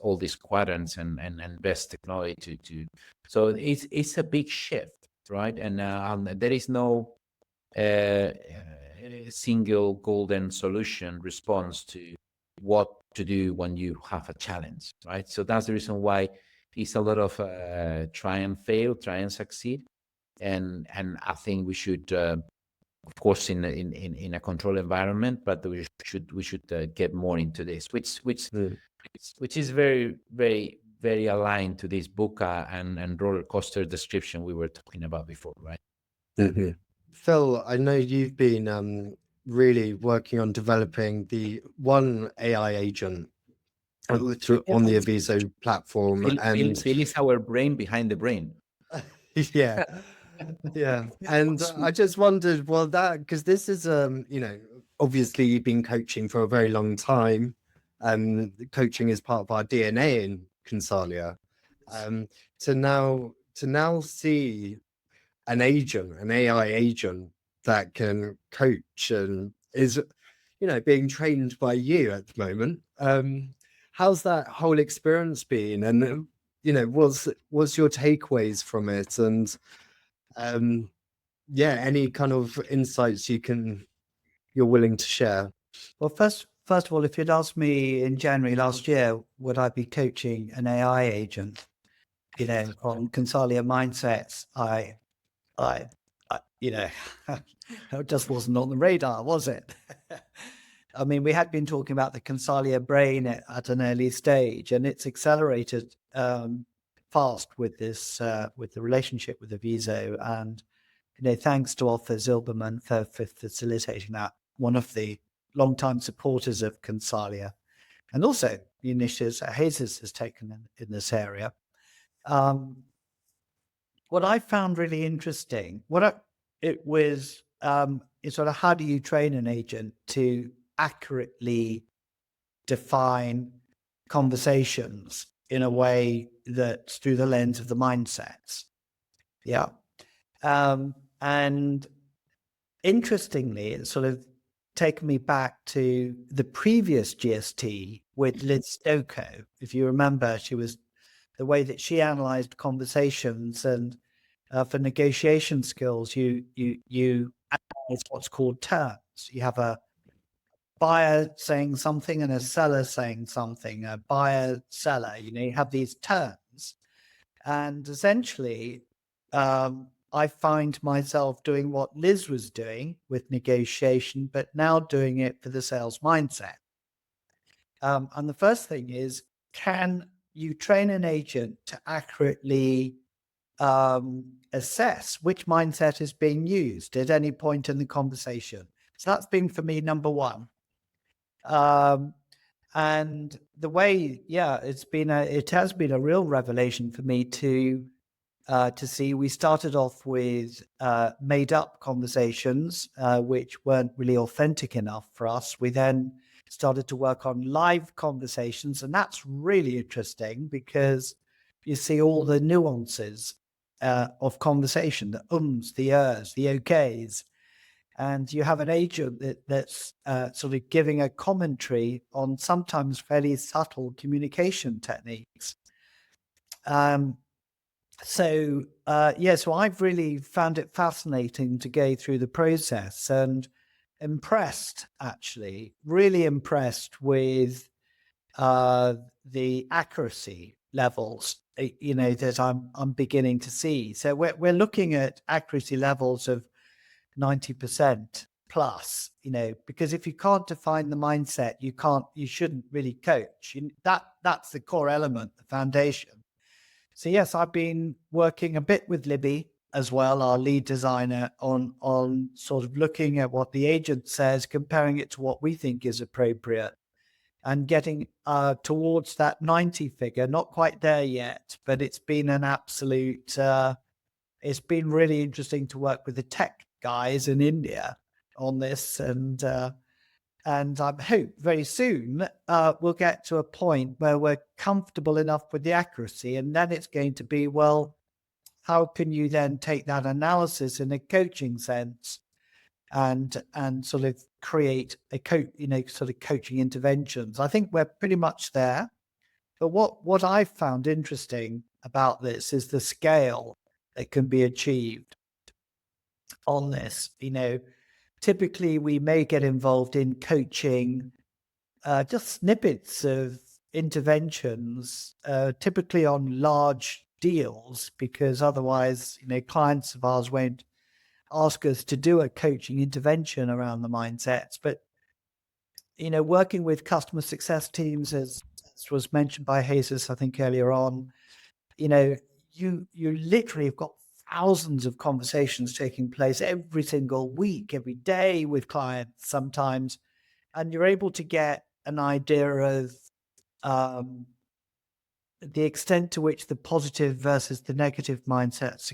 all these quadrants and best technology so it's a big shift. right? And there is no single golden solution response to what to do when you have a challenge, right? So that's the reason why it's a lot of try and fail, try and succeed, and I think we should, of course, in a controlled environment, but we should get more into this, which is very very very aligned to this book and roller coaster description we were talking about before, right? Phil, I know you've been really working on developing the one AI agent on the Aviso platform, and Phil is our brain behind the brain. yeah, yeah. And I just wondered, well, that because this is obviously you've been coaching for a very long time, and coaching is part of our DNA in Consalia. To now see an AI agent that can coach and is, being trained by you at the moment. How's that whole experience been? And, what's your takeaways from it? And, any kind of insights you're willing to share? Well, first of all, if you'd asked me in January last year, would I be coaching an AI agent, on Consalia Mindsets, it just wasn't on the radar, was it? I mean, we had been talking about the Consalia brain at an early stage, and it's accelerated fast with this, with the relationship with Aviso, and thanks to Arthur Zilberman for facilitating that. One of the long-time supporters of Consalia, and also the initiatives that Jesus has taken in this area. What I found really interesting, is sort of how do you train an agent to accurately define conversations in a way that's through the lens of the mindsets. Yeah. And interestingly, it's sort of taken me back to the previous GST with Liz Stoko. If you remember, she was the way that she analyzed conversations, and for negotiation skills, you analyze what's called terms. You have a buyer saying something and a seller saying something, a buyer, seller, you have these terms. And essentially, I find myself doing what Liz was doing with negotiation, but now doing it for the sales mindset. And the first thing is, can you train an agent to accurately assess which mindset is being used at any point in the conversation? So that's been, for me, number one. And the way, it has been a real revelation for me to see. We started off with made up conversations, which weren't really authentic enough for us. We then started to work on live conversations, and that's really interesting because you see all the nuances of conversation, the ums, the ers, the okays, and you have an agent that's sort of giving a commentary on sometimes fairly subtle communication techniques. So I've really found it fascinating to go through the process, and really impressed with the accuracy levels, that I'm beginning to see. So we're looking at accuracy levels of 90% plus, because if you can't define the mindset, you shouldn't really coach. That's the core element, the foundation. So yes, I've been working a bit with Libby as well, our lead designer, on sort of looking at what the agent says, comparing it to what we think is appropriate, and getting towards that 90 figure. Not quite there yet, but it's been an absolute, it's been really interesting to work with the tech guys in India on this, and I hope very soon we'll get to a point where we're comfortable enough with the accuracy, and then it's going to be, well, how can you then take that analysis in a coaching sense and sort of create sort of coaching interventions? I think we're pretty much there. But what I found interesting about this is the scale that can be achieved on this. Typically we may get involved in coaching, just snippets of interventions, typically on large deals, because otherwise, clients of ours won't ask us to do a coaching intervention around the mindsets. But, working with customer success teams, as was mentioned by Jesus, I think earlier on, you literally have got thousands of conversations taking place every single week, every day with clients sometimes, and you're able to get an idea of the extent to which the positive versus the negative mindsets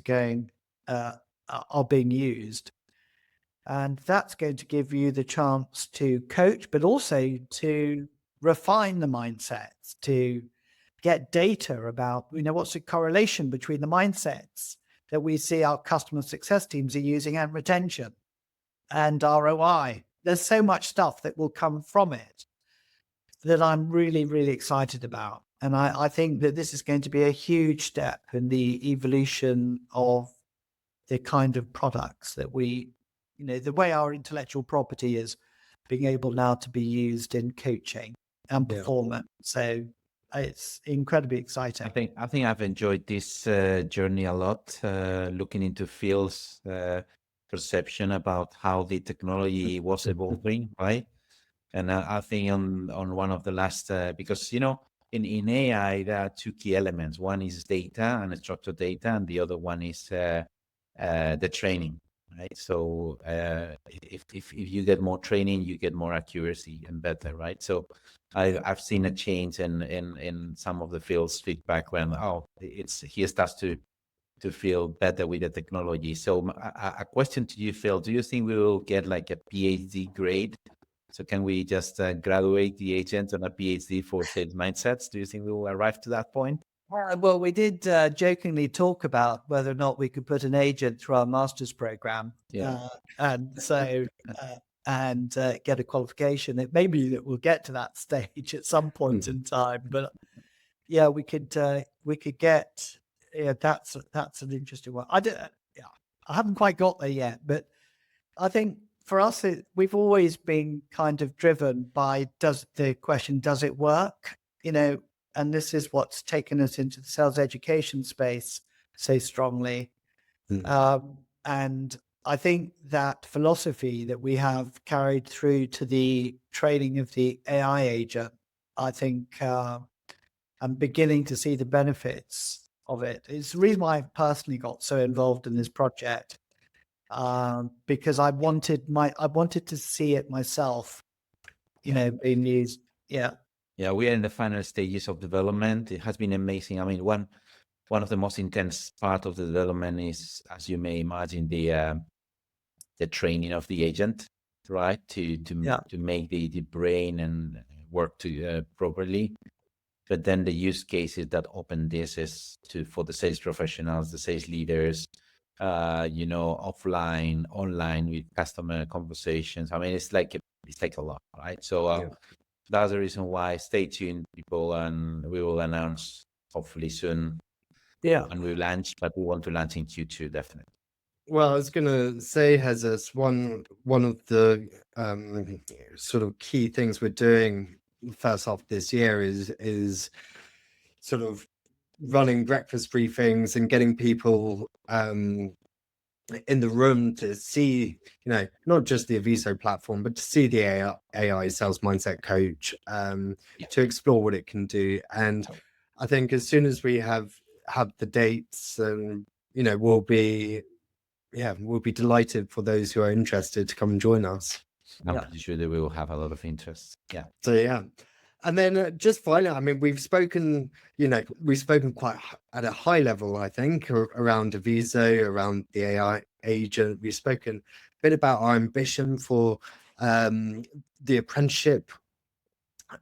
are being used. And that's going to give you the chance to coach, but also to refine the mindsets, to get data about, what's the correlation between the mindsets that we see our customer success teams are using and retention and ROI. There's so much stuff that will come from it that I'm really, really excited about. And I think that this is going to be a huge step in the evolution of the kind of products that we, the way our intellectual property is being able now to be used in coaching and performance. So it's incredibly exciting. I think I've enjoyed this journey a lot, looking into Phil's perception about how the technology was evolving, right? And I think on one of the last, because, in AI, there are two key elements. One is data and structured data, and the other one is the training, right? So if you get more training, you get more accuracy and better, right? So I've seen a change in some of the Phil's feedback when he starts to feel better with the technology. So a question to you, Phil: do you think we will get like a PhD grade? So can we just graduate the agent on a PhD for sales mindsets? Do you think we will arrive to that point? Well, we did jokingly talk about whether or not we could put an agent through our master's program, and get a qualification. It may be that we'll get to that stage at some point in time, but we could get. That's an interesting one. I haven't quite got there yet, but I think for us, we've always been kind of driven by does it work? And this is what's taken us into the sales education space so strongly. And I think that philosophy that we have carried through to the training of the AI agent, I think I'm beginning to see the benefits of it. It's the reason why I personally got so involved in this project, because I wanted to see it myself, being used. Yeah, we are in the final stages of development. It has been amazing. I mean, one of the most intense part of the development is, as you may imagine, the training of the agent, right? To make the brain and work properly. But then the use cases that open this is for the sales professionals, the sales leaders, offline, online with customer conversations. I mean, it's like a lot, right? So that's the reason why. Stay tuned, people, and we will announce hopefully soon. And we launch, but we want to launch in Q2 definitely. Well, I was going to say, Jesus, one of the sort of key things we're doing first half this year is sort of running breakfast briefings and getting people in the room to see, not just the Aviso platform, but to see the AI sales mindset coach, to explore what it can do. And I think as soon as we have the dates, and we'll be delighted for those who are interested to come and join us. I'm pretty sure that we will have a lot of interest. Yeah. So and then just finally, I mean, we've spoken quite at a high level, I think, around Aviso, around the AI agent. We've spoken a bit about our ambition for the apprenticeship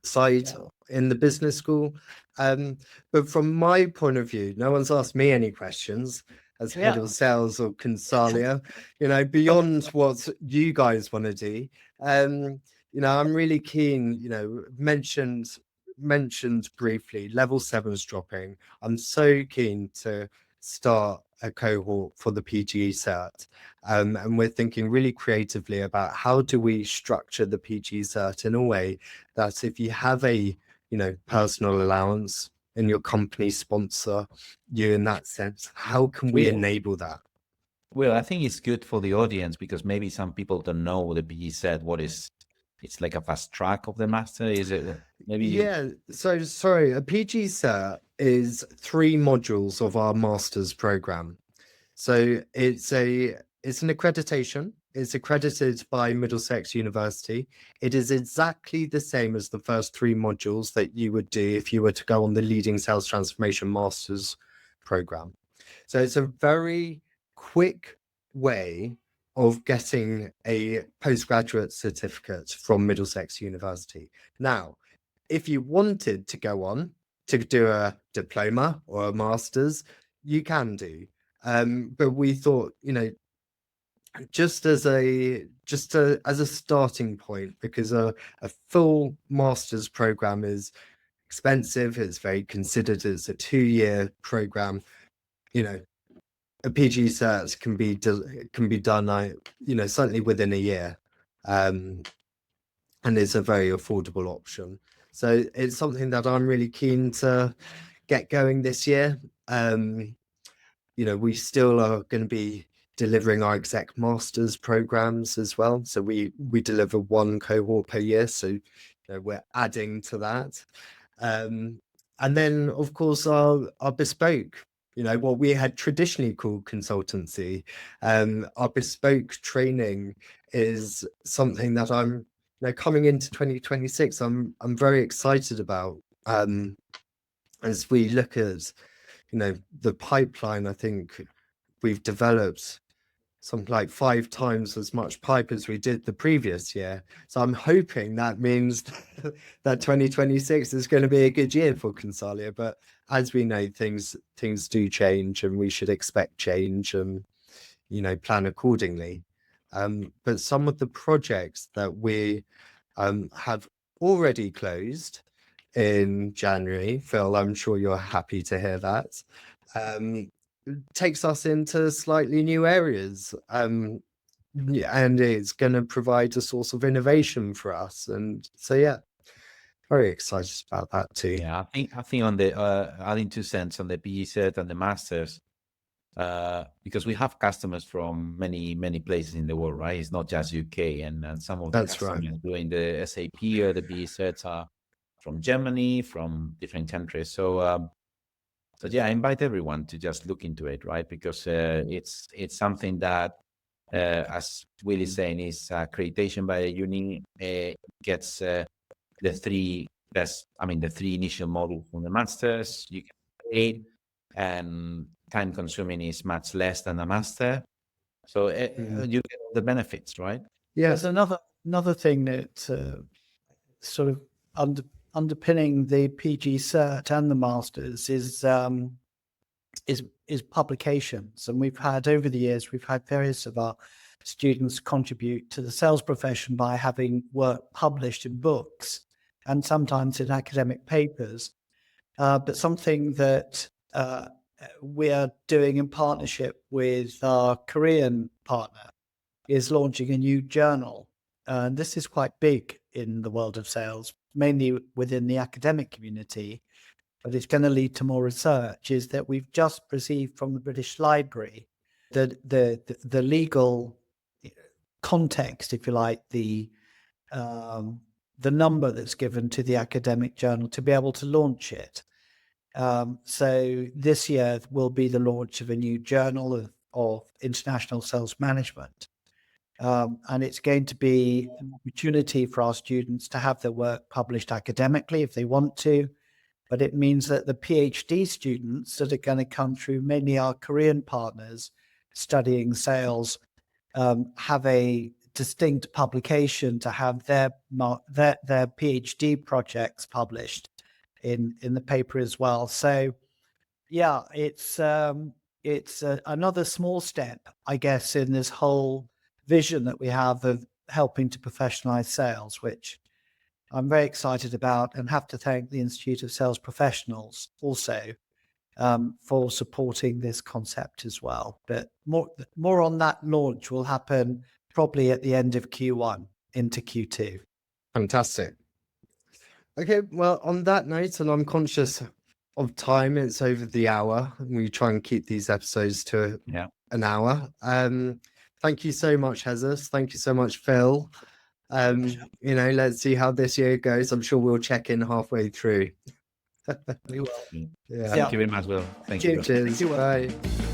side in the business school. But from my point of view, no one's asked me any questions as head of sales or Consalia, beyond what you guys want to do. I'm really keen, mentioned briefly, level 7's dropping. I'm so keen to start a cohort for the PGE cert. And we're thinking really creatively about how do we structure the PGE cert in a way that if you have a, personal allowance and your company sponsor you in that sense, how can we enable that? Well, I think it's good for the audience because maybe some people don't know what the PG said. It's like a fast track of the master. Is it maybe? Yeah. So sorry, a PG cert is 3 modules of our master's program. So it's an accreditation. It's accredited by Middlesex University. It is exactly the same as the first 3 modules that you would do if you were to go on the Leading Sales Transformation Master's program. So it's a very quick way of getting a postgraduate certificate from Middlesex University. Now, if you wanted to go on to do a diploma or a master's, you can do. But we thought, just as a starting point, because a full master's program is expensive, it's very considered as a 2-year program. A PG cert can be done, certainly within a year, and it's a very affordable option. So it's something that I'm really keen to get going this year. We still are going to be delivering our exec masters programs as well. So we deliver 1 cohort per year. So we're adding to that. And then, of course, our bespoke, what we had traditionally called consultancy. Our bespoke training is something that I'm, coming into 2026, I'm very excited about. As we look at, the pipeline, I think we've developed something like 5 times as much pipe as we did the previous year. So I'm hoping that means that 2026 is going to be a good year for Consalia. But as we know, things do change, and we should expect change and, plan accordingly. But some of the projects that we have already closed in January, Phil, I'm sure you're happy to hear that, takes us into slightly new areas, and it's going to provide a source of innovation for us. And so, yeah, very excited about that too. Yeah, I think on the adding 2 cents on the PE cert and the masters, because we have customers from many places in the world, right? It's not just UK, and some of the That's customers right. doing the SAP or the PE certs are from Germany, from different countries. So yeah, I invite everyone to just look into it, right? Because it's something that, as Will is saying, is accreditation by a uni, gets the 3 initial modules from the masters. You can pay, and time consuming is much less than a master. So you get all the benefits, right? There's another thing that sort of underpinning the PG cert and the masters is publications. And over the years, we've had various of our students contribute to the sales profession by having work published in books and sometimes in academic papers. But something that we are doing in partnership with our Korean partner is launching a new journal. And this is quite big in the world of sales, mainly within the academic community, but it's going to lead to more research, is that we've just received from the British Library the legal context, if you like, the number that's given to the academic journal to be able to launch it. So this year will be the launch of a new journal of international sales management. And it's going to be an opportunity for our students to have their work published academically if they want to. But it means that the PhD students that are going to come through, mainly our Korean partners studying sales, have a distinct publication to have their PhD projects published in the paper as well. So, yeah, it's another small step, I guess, in this whole vision that we have of helping to professionalize sales, which I'm very excited about, and have to thank the Institute of Sales Professionals also for supporting this concept as well. But more on that launch will happen probably at the end of Q1 into Q2. Fantastic. Okay, well, on that note, and I'm conscious of time, it's over the hour. We try and keep these episodes to an hour. Thank you so much, Jesus. Thank you so much, Phil. Let's see how this year goes. I'm sure we'll check in halfway through. We will. Thank you very much, Will. Thank you. Cheers. Bye.